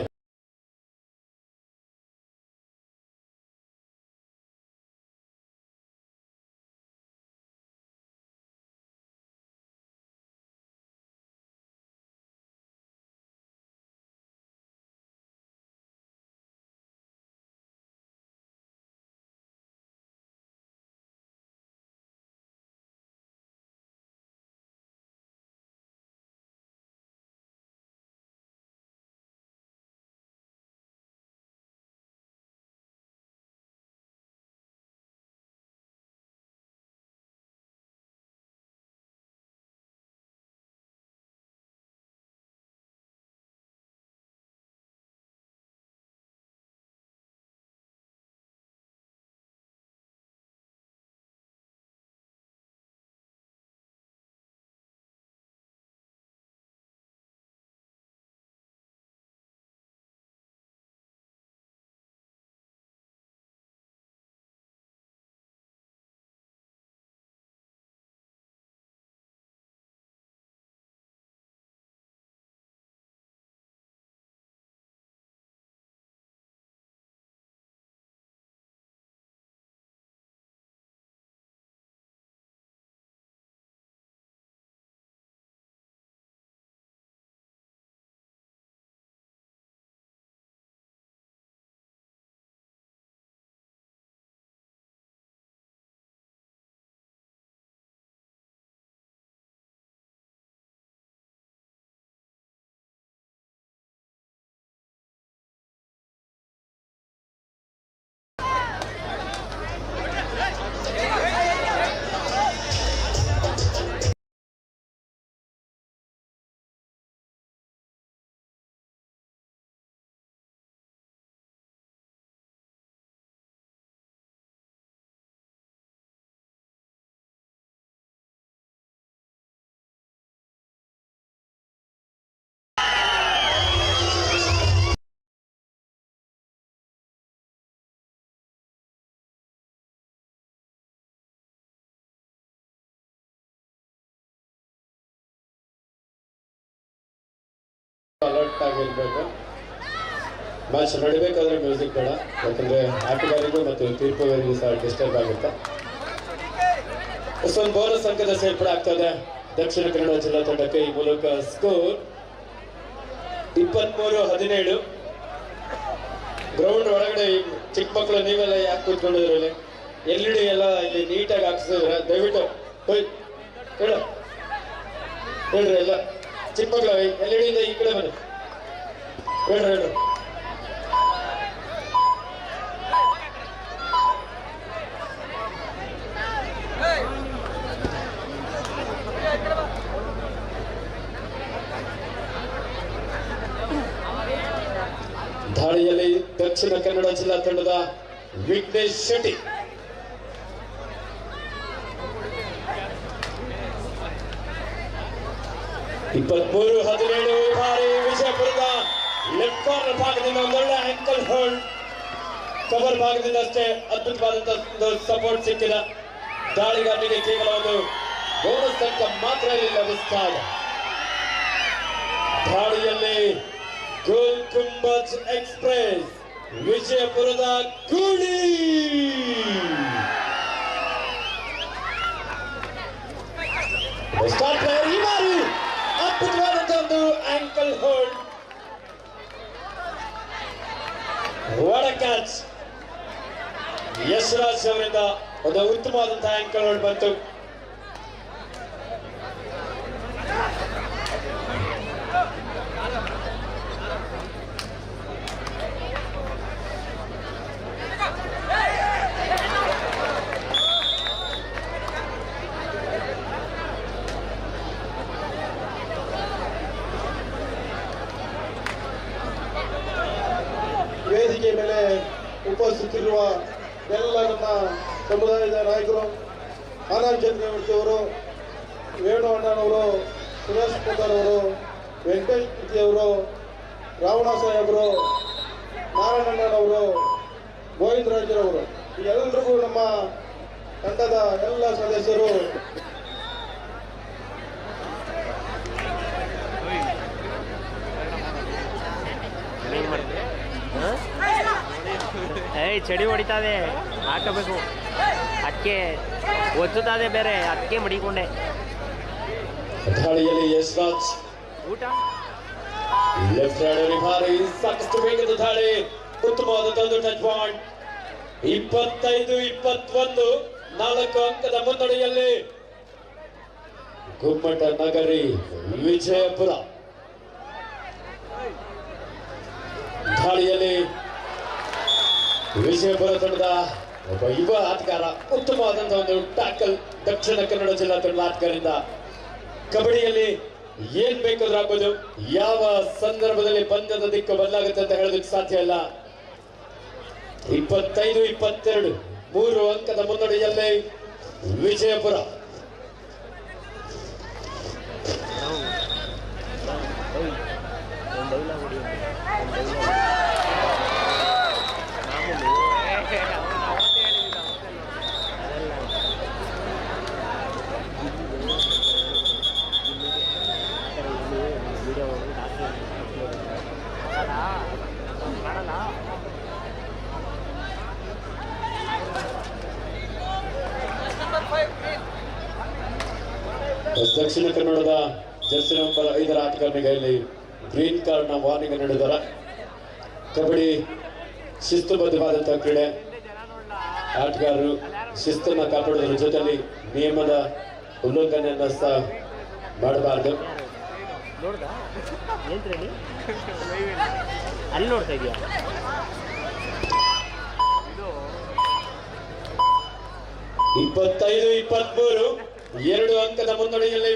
ಅಲರ್ಟ್ ಆಗಿರ್ಬೇಕು. ಮ್ಯಾಚ್ ನಡಿಬೇಕಾದ್ರೆ ಮ್ಯೂಸಿಕ್ ಬೇಡ, ಯಾಕಂದ್ರೆ ಆಟಗಾರರಿಗೂ ಮತ್ತು ತೀರ್ಪುಗಾರರಿಗೂ ಸಹ ಡಿಸ್ಟರ್ಬ್ ಆಗುತ್ತೆ. ಒಂದು ಬೋನಸ್ ಅಂಕದ ಸೇರ್ಪಡೆ ಆಗ್ತದೆ ದಕ್ಷಿಣ ಕನ್ನಡ ಜಿಲ್ಲಾ ತಂಡಕ್ಕೆ. ಈ ಮೂಲಕ ಸ್ಕೋರ್ 23-17. ಗ್ರೌಂಡ್ ಒಳಗಡೆ ಚಿಕ್ಕ ಮಕ್ಕಳು ನೀವೆಲ್ಲ ಯಾಕೆ ಕೂತ್ಕೊಂಡಿದ್ರಲ್ಲಿ? LED ಎಲ್ಲ ಇಲ್ಲಿ ನೀಟಾಗಿ ಹಾಕ್ಸಿದ್ರೆ ದಯವಿಟ್ಟು ಹೇಳ್ರಿ ಎಲ್ಲ ಚಿಕ್ಕ ಮಕ್ಕಳು LED ಇಂದ ಈ ಕಡೆ ಬನ್ನಿ. ಹೇಳ್ರಿ ದಾಳಿಯಲ್ಲಿ ದಕ್ಷಿಣ ಕನ್ನಡ ಜಿಲ್ಲಾ ತಂಡದ ವಿಘ್ನೇಶ್ ಶೆಟ್ಟಿ. ಇಪ್ಪತ್ಮೂರು 17 ಬಾರಿ ವಿಜಯಪುರದ ಲೆಫ್ಟ್ ಕಾರ್ನರ್ ಭಾಗದಿಂದ ಒಂದೊಳ್ಳೆ ಆಂಕಲ್ ಹೋಲ್ಡ್. ಕವರ್ ಭಾಗದಿಂದ ಅಷ್ಟೇ ಅದ್ಭುತವಾದಂತಹ ಸಪೋರ್ಟ್ ಸಿಕ್ಕಿದ ದಾಳಿಗಾರನಿಗೆ. ಕೇವಲ ಒಂದು ಬೋನಸ್ ಅಂಕ ಮಾತ್ರ ಲಭಿಸ್ತಾ ಇದೆ. ದಾಳಿಯಲ್ಲಿ ಗೋಲ್ ಗುಂಬಜ್ ಎಕ್ಸ್ಪ್ರೆಸ್ ವಿಜಯಪುರದ ಗೂಳಿ. ಈ ಬಾರಿ ಅದ್ಭುತವಾದಂತಹ ಒಂದು ankle hold. What a catch! Yashraj ಅವರಿಂದ ಒಂದು ಉತ್ತಮವಾದಂತಹ ಆಂಕಲ್ ಹೋಲ್ಡ್ ಬಂತು. ವೇದಿಕೆ ಮೇಲೆ ಉಪಸ್ಥಿತಿರುವ ಎಲ್ಲ ನಮ್ಮ ಸಮುದಾಯದ ನಾಯಕರು, ಆನಂದ್ ಚಂದ್ರಮೂರ್ತಿ ಅವರು, ವೇಣು ಅಣ್ಣನವರು, ಸುರೇಶ್ ಕುಮಾರ್ ಅವರು, ವೆಂಕಟೇಶ್ ಮೂರ್ತಿ ಅವರು, ರಾವಣ ಸಾಹೇಬರು, ನಾರಾಯಣಣ್ಣನವರು, ಗೋವಿಂದರಾಜರವರು, ಎಲ್ಲರಿಗೂ ನಮ್ಮ ತಂಡದ ಎಲ್ಲ ಸದಸ್ಯರು ಚಡಿ ಹೊಡಿತಾವೆ ಹಾಕಬೇಕು. ಅದಕ್ಕೆ ಒತ್ತುತ್ತದೆ ಬೇರೆ, ಅದಕ್ಕೆ ಮಡಿಕೊಂಡೆ. ದಾಳಿಯಲ್ಲಿ ಯಶರಾಜ್ ಊಟ ಲೆಫ್ಟ್ ರೈಡರ್ ಭಾರಿ ಸಾಕಷ್ಟು ವೇಗದ ದಾಳಿ. ಉತ್ತಮವಾದಂತಹ ಒಂದು ಟಚ್ ಪಾಯಿಂಟ್. 25-21 4 ಅಂಕದ ಮುನ್ನಡೆಯಲ್ಲಿ ಗುಮ್ಮಟ ನಗರಿ ವಿಜಯಪುರ. ದಾಳಿಯಲ್ಲಿ ವಿಜಯಪುರ ತಂಡದ ಒಬ್ಬ ಯುವ ಆಟಗಾರ ಉತ್ತಮವಾದಂತಹ ಒಂದು ಟ್ಯಾಕಲ್ ದಕ್ಷಿಣ ಕನ್ನಡ ಜಿಲ್ಲಾ ತಂಡದ ಆಟಗಾರರಿಂದ. ಕಬಡ್ಡಿಯಲ್ಲಿ ಏನ್ ಬೇಕಾದ್ರೂ ಆಗ್ಬೋದು, ಯಾವ ಸಂದರ್ಭದಲ್ಲಿ ಪಂದ್ಯದ ದಿಕ್ಕು ಬದಲಾಗುತ್ತೆ ಅಂತ ಹೇಳೋದಕ್ಕೆ ಸಾಧ್ಯ ಇಲ್ಲ. 25-22 3 ಅಂಕದ ಮುನ್ನಡೆಯಲ್ಲಿ ವಿಜಯಪುರ. ದಕ್ಷಿಣ ಕನ್ನಡದ ಜರ್ಸಿ ನಂಬರ್ 5 ಆಟಗಾರನಿಗೆ ಇಲ್ಲಿ ಗ್ರೀನ್ ಕಾರ್ಡ್ ನ ವಾರ್ನಿಂಗ್ ನೀಡಿದ್ದಾರೆ. ಕಬಡ್ಡಿ ಶಿಸ್ತುಬದ್ಧವಾದಂತಹ ಕ್ರೀಡೆ. ಆಟಗಾರರು ಶಿಸ್ತನ್ನ ಕಾಪಾಡುವುದರ ಜೊತೆಲಿ ನಿಯಮದ ಉಲ್ಲಂಘನೆಯನ್ನ ಸಹ ಮಾಡಬಾರದು. ಅಲ್ಲಿ ನೋಡ್ತಾ ಇದೆಯಾ? 25-23 2 ಅಂಕದ ಮುನ್ನಡೆಯಲ್ಲಿ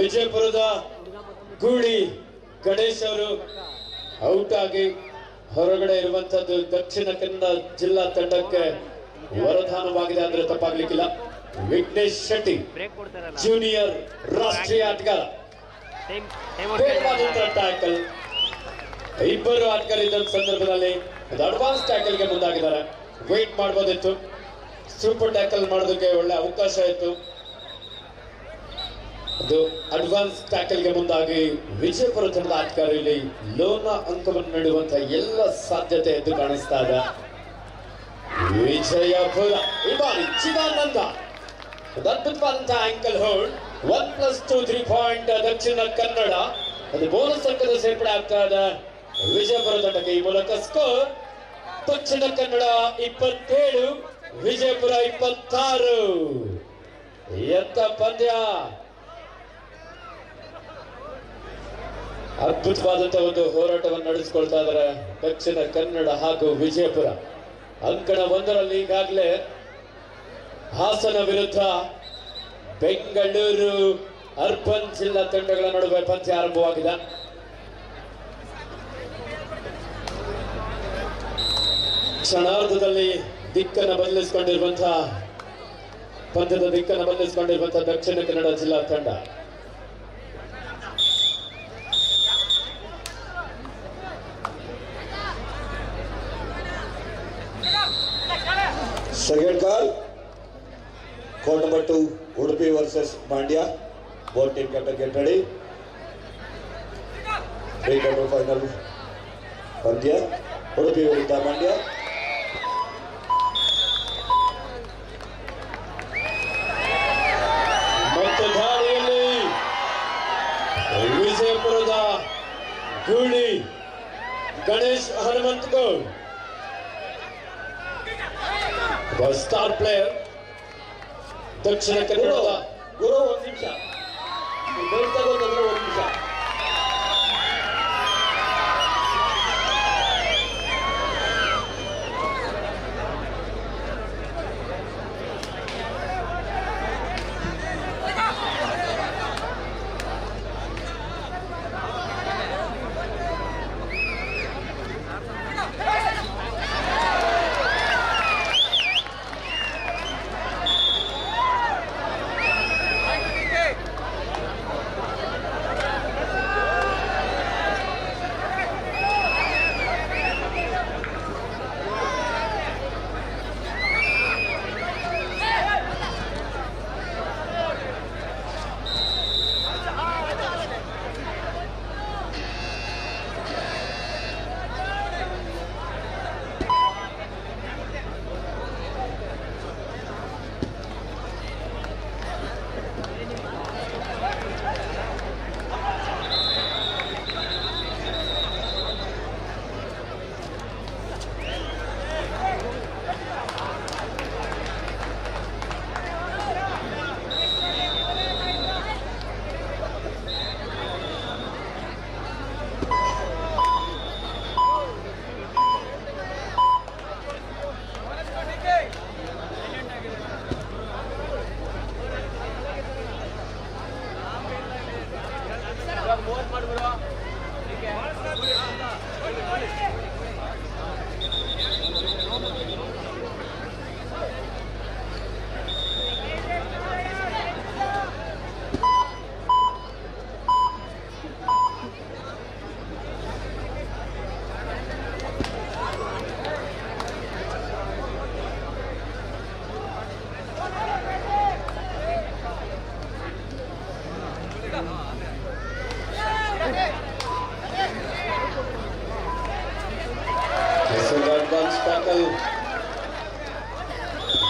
ವಿಜಯಪುರದ ಗೂಳಿ ಗಣೇಶ್ ಅವರು ಔಟ್ ಆಗಿ ಹೊರಗಡೆ ಇರುವಂತದ್ದು ದಕ್ಷಿಣ ಕನ್ನಡ ಜಿಲ್ಲಾ ತಂಡಕ್ಕೆ ವರದಾನವಾಗಿದೆ ಅಂದ್ರೆ ತಪ್ಪಾಗ್ಲಿಕ್ಕಿಲ್ಲ. ವಿಘ್ನೇಶ್ ಶೆಟ್ಟಿ ಜೂನಿಯರ್ ರಾಷ್ಟ್ರೀಯ ಆಟಗಾರ. ಟ್ಯಾಕಲ್ ಇಬ್ಬರು ಆಟಗಾರ ಇದ್ದ ಸಂದರ್ಭದಲ್ಲಿ ಒಂದು ಅಡ್ವಾನ್ಸ್ ಟ್ಯಾಕಲ್ಗೆ ಮುಂದಾಗಿದ್ದಾರೆ. ವೇಟ್ ಮಾಡಬಹುದಿತ್ತು, ಸೂಪರ್ ಟ್ಯಾಕಲ್ ಮಾಡೋದಕ್ಕೆ ಒಳ್ಳೆ ಅವಕಾಶ ಇತ್ತು. ಅದು ಅಡ್ವಾನ್ಸ್ ಟ್ಯಾಕಲ್ಗೆ ಮುಂದಾಗಿ ವಿಜಯಪುರ ತಂಡದ ಆಟಗಾರರಲ್ಲಿ ಲೋನ ಅಂಕವನ್ನು ನೀಡುವಂತಹ ಎಲ್ಲ ಸಾಧ್ಯತೆ ಎದ್ದು ಕಾಣಿಸ್ತಾ ಇದೆ. ವಿಜಯಪುರ ಈ ಬಾರಿ ಚಿದಾನಂದ ಅದ್ಭುತವಾದಂತಹ ankle hold 1+2 3 point Dakshina Kannada ಅದು ಬೋನಸ್ ಅಂಕದ ಸೇರ್ಪಡೆ ಆಗ್ತಾ ಇದೆ ವಿಜಯಪುರ ತಂಡಕ್ಕೆ. ಈ ಮೂಲಕ ಸ್ಕೋರ್ ದಕ್ಷಿಣ ಕನ್ನಡ 27 ವಿಜಯಪುರ 26. ಎಂತ ಪಂದ್ಯ! ಅದ್ಭುತವಾದಂತಹ ಒಂದು ಹೋರಾಟವನ್ನು ನಡೆಸಿಕೊಳ್ತಾ ಇದ್ದಾರೆ ದಕ್ಷಿಣ ಕನ್ನಡ ಹಾಗೂ ವಿಜಯಪುರ. ಅಂಕಣ 1ರಲ್ಲಿ ಈಗಾಗಲೇ ಹಾಸನ ವಿರುದ್ಧ ಬೆಂಗಳೂರು ಅರ್ಬನ್ ಜಿಲ್ಲಾ ತಂಡಗಳ ನಡುವೆ ಪಂದ್ಯ ಆರಂಭವಾಗಿದೆ. ಕ್ಷಣಾರ್ಧದಲ್ಲಿ ದಿಕ್ಕನ್ನು ಬದಲಿಸಿಕೊಂಡಿರುವಂತಹ ಪಂದ್ಯದ ದಿಕ್ಕನ್ನು ಬದಲಿಸಿಕೊಂಡಿರುವಂತಹ ದಕ್ಷಿಣ ಕನ್ನಡ ಜಿಲ್ಲಾ ತಂಡ. Second call, court number 2, Udupi versus Mandya. Both team captain get ready. Pre-quarter final Pandya, Udupi ವಿರುದ್ಧ Mandya. ಮತ್ತು ದಾಳಿಯಲ್ಲಿ ವಿಜಯಪುರದ ಗೂಳಿ ಗಣೇಶ್ ಹನುಮಂತಗೌಡ್ ಸ್ಟಾರ್ ಪ್ಲೇಯರ್. ದಕ್ಷಿಣ ಕನ್ನಡದ ಗುರು 1 ನಿಮಿಷ ಬೆಲ್ಟ್ ತಗೋತಂದ್ರೆ 1 ನಿಮಿಷ.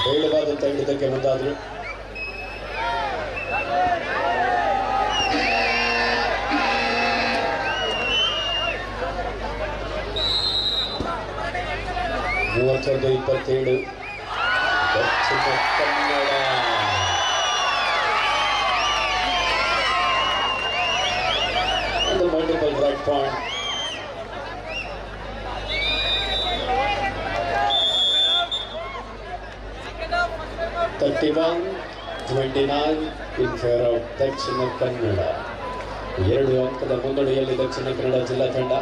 ಬೇಡವಾದಂತ ಹಿಡಿತಕ್ಕೆ ಮುಂದಾದ್ರು. ಮೂವತ್ತೊಂದು 27 ದಕ್ಷಿಣ ಕನ್ನಡ. ಒಂದು multiple right point. Thirty-one 29 in favor of Dakshina Kannada. 2 ಅಂಕದ ಮುನ್ನಡೆಯಲ್ಲಿ ದಕ್ಷಿಣ ಕನ್ನಡ ಜಿಲ್ಲಾ ತಂಡ.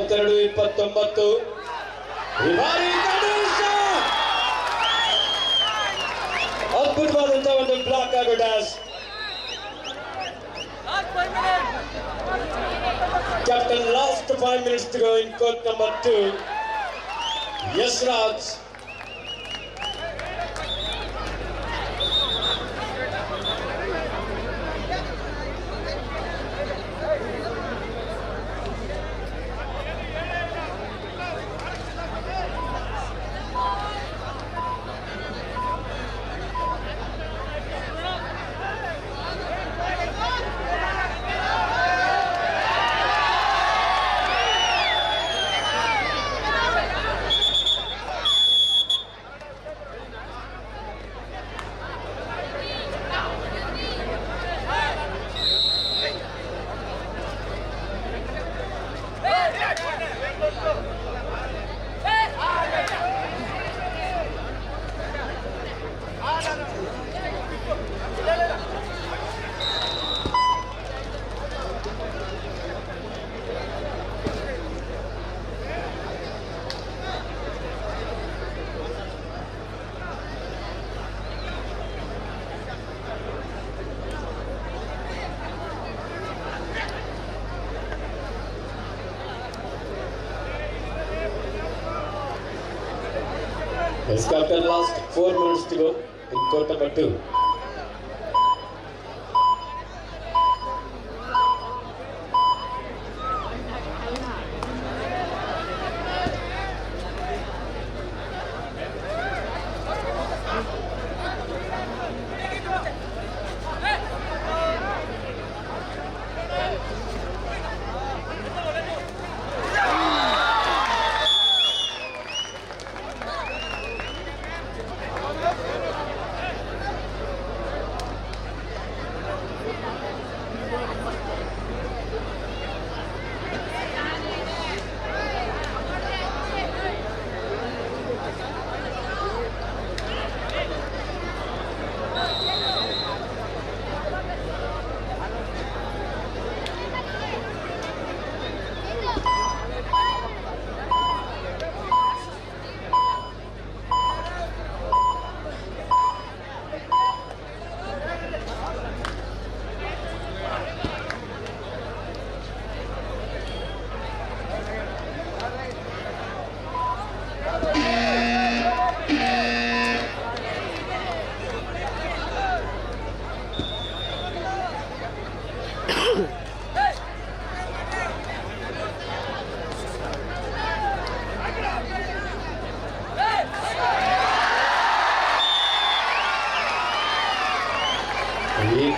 22-29 ಈ ಬಾರಿ ಗಣೇಶ ಅದ್ಭುತವಾದಂತಹ ಒಂದು ಬ್ಲಾಕ್ ಹಾಗೂ dash. Captain, last 5 minutes to go in court number 2. Yes, Raj. Yes, Captain, last 4 minutes to go in court number 2.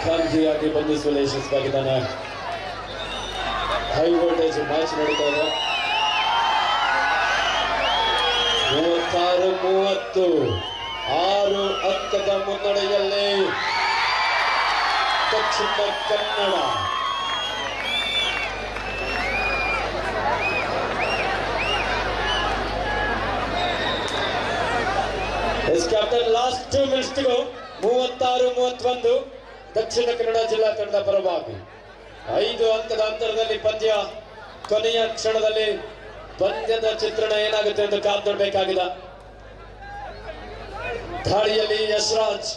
ಖಾನ್ಜಿಯಾಗಿ ಬಂಧಿಸುವಲ್ಲಿ ಯಶಸ್ವಿಯಾಗಿದ್ದಾನೆ. ಹೈ ವೋಲ್ಟೇಜ್ ಮ್ಯಾಚ್ ನಡೀತಾ ಇದೆ. 36-30 6 ಅಂಕದ ಮುನ್ನಡೆಯಲ್ಲಿ Dakshina Kannada. Captain, last 2 minutes to go. 36-31 Dakshina Kannada ಜಿಲ್ಲಾ ತಂಡದ ಪರವಾಗಿ 5 ಅಂಕದ ಅಂತರದಲ್ಲಿ ಪಂದ್ಯ. ಕೊನೆಯ ಕ್ಷಣದಲ್ಲಿ ಪಂದ್ಯದ ಚಿತ್ರಣ ಏನಾಗುತ್ತೆ ಎಂದು ಕಾದು ನೋಡಬೇಕಾಗಿದೆ. ದಾಳಿಯಲ್ಲಿ ಯಶ್ರಾಜ್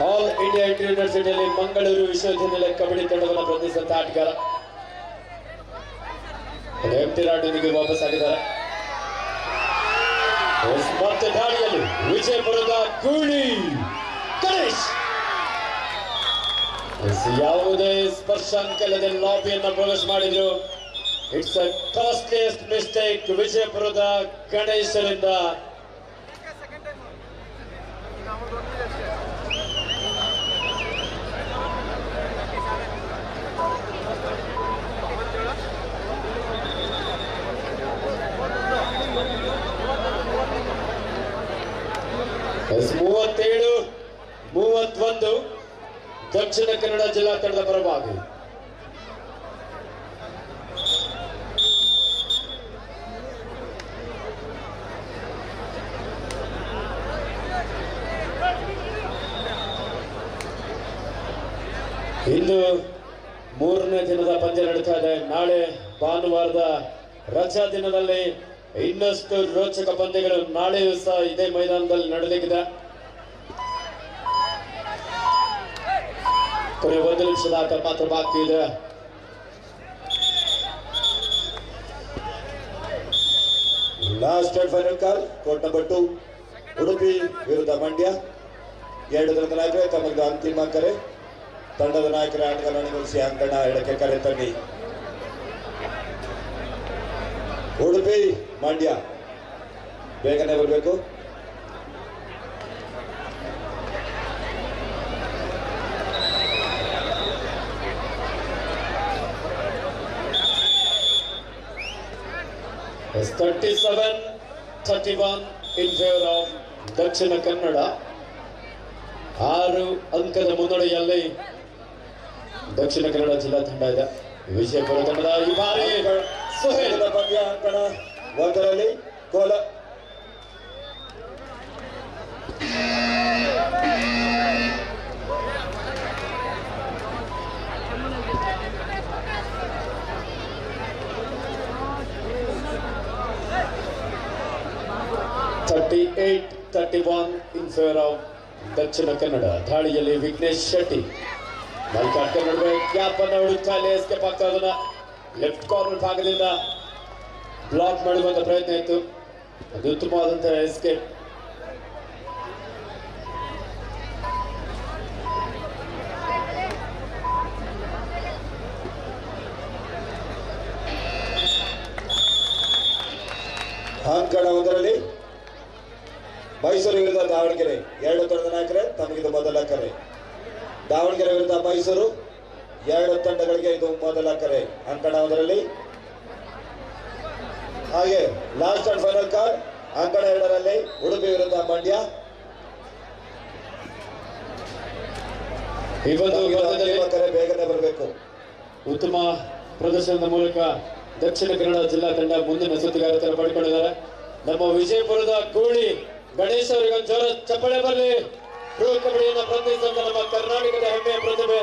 ಆಲ್ ಇಂಡಿಯಾ ಯೂನಿವರ್ಸಿಟಿಯಲ್ಲಿ ಮಂಗಳೂರು ವಿಶ್ವವಿದ್ಯಾನಿಲಯ ಕಬಡ್ಡಿ ತಂಡವನ್ನು ಪ್ರತಿನಿಧಿಸಿದ ಆಟಗಾರ. ಎಂಟಿ ರಾಡಿನಿಗೆ ವಾಪಸ್ ಆಗಿದ್ದಾರೆ. ಮತ್ತೆ ದಾಳಿಯಲ್ಲಿ ವಿಜಯಪುರದ ಕೂಲಿ ಗಣೇಶ್ ಯಾವುದೇ ಸ್ಪರ್ಶಾಂಕಲ್ಲದೆ ಲಾಬಿಯನ್ನು ಪ್ರವೇಶ ಮಾಡಿದ್ರು. ಇಟ್ಸ್ ಅ ಕಾಸ್ಟ್ಲಿಯೆಸ್ಟ್ ಮಿಸ್ಟೇಕ್ ವಿಜಯಪುರದ ಗಣೇಶರಿಂದ. ಎಸ್ 37-31 ದಕ್ಷಿಣ ಕನ್ನಡ ಜಿಲ್ಲಾ ತಂಡದ ಪರವಾಗಿ. ಇಂದು ಮೂರನೇ ದಿನದ ಪಂದ್ಯ ನಡೀತಾ ಇದೆ. ನಾಳೆ ಭಾನುವಾರದ ರಜಾ ದಿನದಲ್ಲಿ ಇನ್ನಷ್ಟು ರೋಚಕ ಪಂದ್ಯಗಳು ನಾಳೆಯೂ ಸಹ ಇದೇ ಮೈದಾನದಲ್ಲಿ ನಡೆಯಲಿದೆ. ಕೊನೆ 1 ನಿಮಿಷದ ಆಟ ಮಾತ್ರ ಬಾಕಿ ಇದೆ. Last and final call court number 2 Udupi ವಿರುದ್ಧ ಮಂಡ್ಯ. 2 ತಂಡದ ನಾಯಕರೇ ತಮಗೆ ಅಂತಿಮ ಕರೆ. ತಂಡದ ನಾಯಕರ ಆಟಗಾರನಿಗೊಳಿಸಿ ಅಂಕಣ ಎಡಕ್ಕೆ ಕರೆ ತನ್ನಿ. ಉಡುಪಿ ಮಂಡ್ಯ ಬೇಗನೆ ಬರಬೇಕು. It's 37-31 in favor of Dakshina Kannada. 6 ಅಂಕದ ಮುನ್ನಡೆಯಲ್ಲಿ ದಕ್ಷಿಣ ಕನ್ನಡ ಜಿಲ್ಲಾ ತಂಡ ಇದೆ. ವಿಜಯಪುರ ತಂಡದ ಈ ಬಾರಿ ಸುಹೇಲ್ ಪಂದ್ಯ ಅಂಕಣ 1ರಲ್ಲಿ ಕೋಲ. in favor of Dakshina Kannada. ದಾಳಿಯಲ್ಲಿ ವಿಘ್ನೇಶ್ ಶೆಟ್ಟಿ ಮಲ್ಕಾಡ್ಕರ್ ನಡುವೆ ಗ್ಯಾಪ್ ಅನ್ನು ಹುಡುಕ್ತಾ ಇದೆ. ಎಸ್ಕೇಪ್ ಆಗ್ತಾ ಅದನ್ನ ಲೆಫ್ಟ್ ಕಾರ್ನರ್ ಭಾಗದಿಂದ ಬ್ಲಾಕ್ ಮಾಡುವಂತ ಪ್ರಯತ್ನ ಇತ್ತು. ಅದು ಉತ್ತಮವಾದಂತಹ ಎಸ್ಕೇಪ್. ಅಂಕಣ 1ರಲ್ಲಿ ಮೈಸೂರು ವಿರುದ್ಧ ದಾವಣಗೆರೆ. 2 ತಂಡದ ನಾಯಕರೇ ತಮಗಿದು ಮೊದಲ ಕರೆ. ದಾವಣಗೆರೆ ವಿರುದ್ಧ ಮೈಸೂರು 2 ತಂಡಗಳಿಗೆ ಇದು ಮೊದಲ ಕರೆ. ಅಂಕಣ 1ರಲ್ಲಿ. ಹಾಗೆ ಲಾಸ್ಟ್ ಅಂಡ್ ಫೈನಲ್ ಕಾಲ್ ಅಂಕಣ 2ರಲ್ಲಿ ಉಡುಪಿ ವಿರುದ್ಧ ಮಂಡ್ಯ. ಕರೆ ಬೇಗನೆ ಬರಬೇಕು. ಉತ್ತಮ ಪ್ರದರ್ಶನದ ಮೂಲಕ ದಕ್ಷಿಣ ಕನ್ನಡ ಜಿಲ್ಲಾ ತಂಡ ಮುಂದಿನ ಸುತ್ತಿಗಾರತನ ಪಡ್ಕೊಂಡಿದ್ದಾರೆ. ನಮ್ಮ ವಿಜಯಪುರದ ಕೋಳಿ ಗಣೇಶ್ ಅವರಿಗೆ ಜೋರ ಚಪ್ಪಾಳೆ ಬರಲಿ. ಪ್ರೋ ಕಬಡ್ಡಿಯನ್ನು ಪ್ರತಿನಿಧಿಸಿದ ನಮ್ಮ ಕರ್ನಾಟಕದ ಹೆಮ್ಮೆಯ ಪ್ರತಿಭೆ